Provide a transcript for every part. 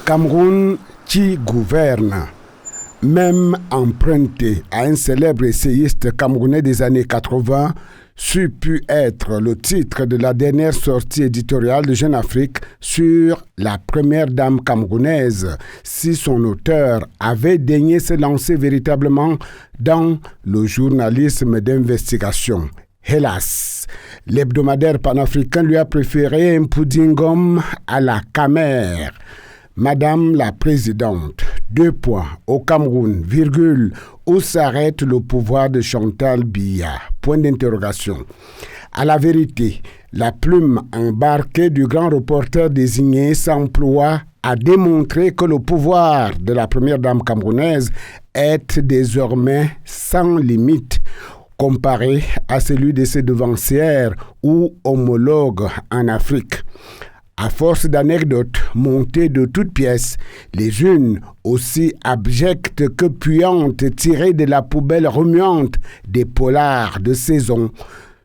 Cameroun qui gouverne, même emprunté à un célèbre essayiste camerounais des années 80, c'eût pu être le titre de la dernière sortie éditoriale de Jeune Afrique sur la première dame camerounaise, si son auteur avait daigné se lancer véritablement dans le journalisme d'investigation. Hélas, l'hebdomadaire panafricain lui a préféré un pudding-gomme à la camère. Madame la Présidente, au Cameroun, où s'arrête le pouvoir de Chantal Biya? Point d'interrogation. À la vérité, la plume embarquée du grand reporter désigné s'emploie à démontrer que le pouvoir de la première dame camerounaise est désormais sans limite, comparé à celui de ses devancières ou homologues en Afrique. À force d'anecdotes montées de toutes pièces, les unes aussi abjectes que puantes tirées de la poubelle remuante des polars de saison,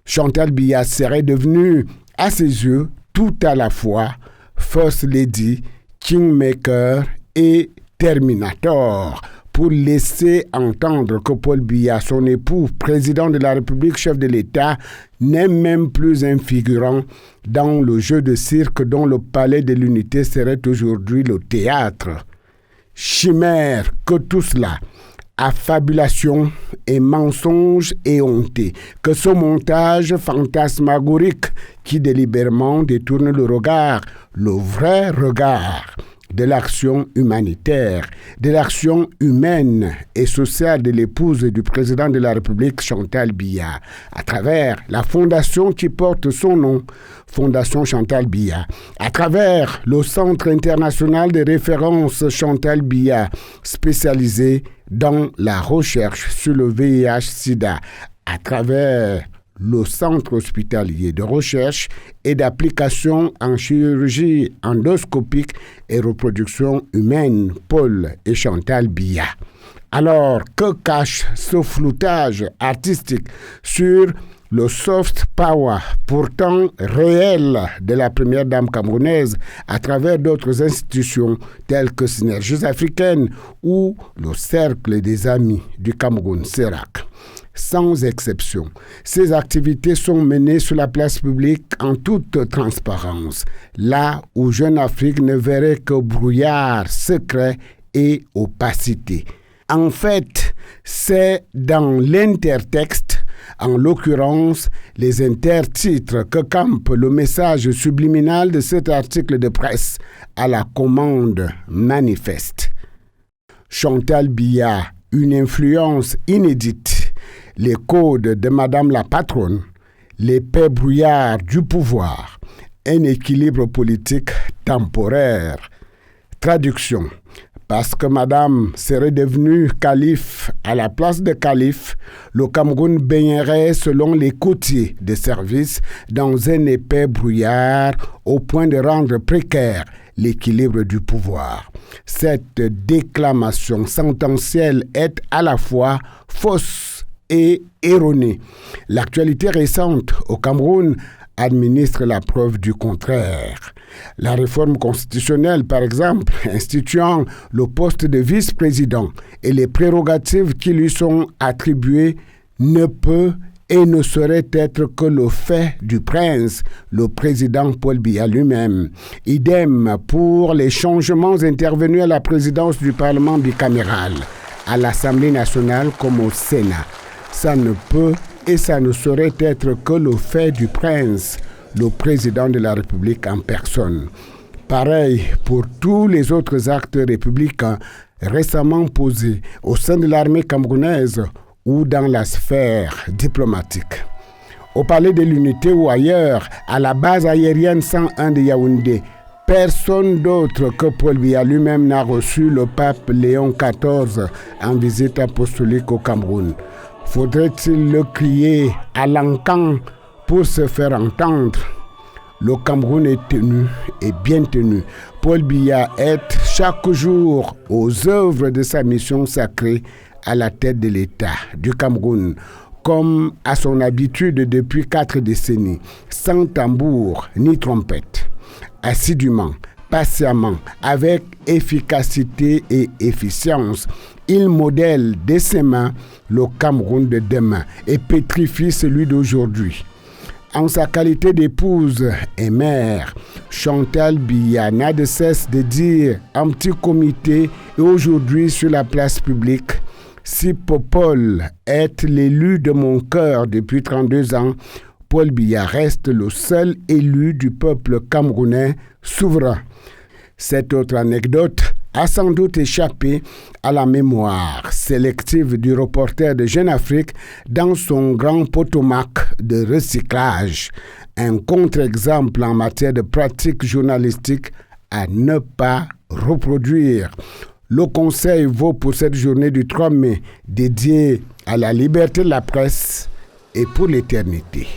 Chantal Biya serait devenue, à ses yeux, tout à la fois First Lady, Kingmaker et Terminator, pour laisser entendre que Paul Biya, son époux, président de la République, chef de l'État, n'est même plus un figurant dans le jeu de cirque dont le palais de l'unité serait aujourd'hui le théâtre. Chimère que tout cela, affabulation et mensonge éhonté, que ce montage fantasmagorique qui délibérément détourne le regard, le vrai regard, de l'action humanitaire, de l'action humaine et sociale de l'épouse du président de la République, Chantal Biya, à travers la fondation qui porte son nom, Fondation Chantal Biya, à travers le Centre international de référence Chantal Biya, spécialisé dans la recherche sur le VIH-Sida, à travers le Centre hospitalier de recherche et d'application en chirurgie endoscopique et reproduction humaine, Paul et Chantal Biya. Alors, que cache ce floutage artistique sur le soft power, pourtant réel, de la première dame camerounaise à travers d'autres institutions telles que Synergies africaines ou le Cercle des Amis du Cameroun, CERAC? Sans exception, ces activités sont menées sur la place publique en toute transparence, là où Jeune Afrique ne verrait que brouillard, secret et opacité. En fait, c'est dans l'intertexte, en l'occurrence les intertitres, que campe le message subliminal de cet article de presse à la commande manifeste. Chantal Biya, une influence inédite. Les codes de Madame la Patronne, les paix brouillards du pouvoir, un équilibre politique temporaire. Traduction. Parce que Madame serait devenue calife à la place de calife, le Cameroun baignerait selon les côtiers de service dans un épais brouillard au point de rendre précaire l'équilibre du pouvoir. Cette déclamation sententielle est à la fois fausse et erronée. L'actualité récente au Cameroun administre la preuve du contraire. La réforme constitutionnelle, par exemple, instituant le poste de vice-président et les prérogatives qui lui sont attribuées, ne peut et ne saurait être que le fait du prince, le président Paul Biya lui-même. Idem pour les changements intervenus à la présidence du Parlement bicaméral, à l'Assemblée nationale comme au Sénat. Ça ne peut et ça ne saurait être que le fait du prince, le président de la République en personne. Pareil pour tous les autres actes républicains récemment posés au sein de l'armée camerounaise ou dans la sphère diplomatique. Au palais de l'unité ou ailleurs, à la base aérienne 101 de Yaoundé, personne d'autre que Paul Biya lui-même n'a reçu le pape Léon XIV en visite apostolique au Cameroun. Faudrait-il le crier à l'encan pour se faire entendre? Le Cameroun est tenu et bien tenu. Paul Biya est chaque jour aux œuvres de sa mission sacrée à la tête de l'État du Cameroun, comme à son habitude depuis 4 décennies, sans tambour ni trompette. Assidûment, patiemment, avec efficacité et efficience. Il modèle de ses mains le Cameroun de demain et pétrifie celui d'aujourd'hui. En sa qualité d'épouse et mère, Chantal Biya n'a de cesse de dire en petit comité et aujourd'hui sur la place publique: si Paul est l'élu de mon cœur depuis 32 ans, Paul Biya reste le seul élu du peuple camerounais souverain. Cette autre anecdote a sans doute échappé à la mémoire sélective du reporter de Jeune Afrique dans son grand Potomac de recyclage. Un contre-exemple en matière de pratique journalistique à ne pas reproduire. Le conseil vaut pour cette journée du 3 mai dédiée à la liberté de la presse et pour l'éternité.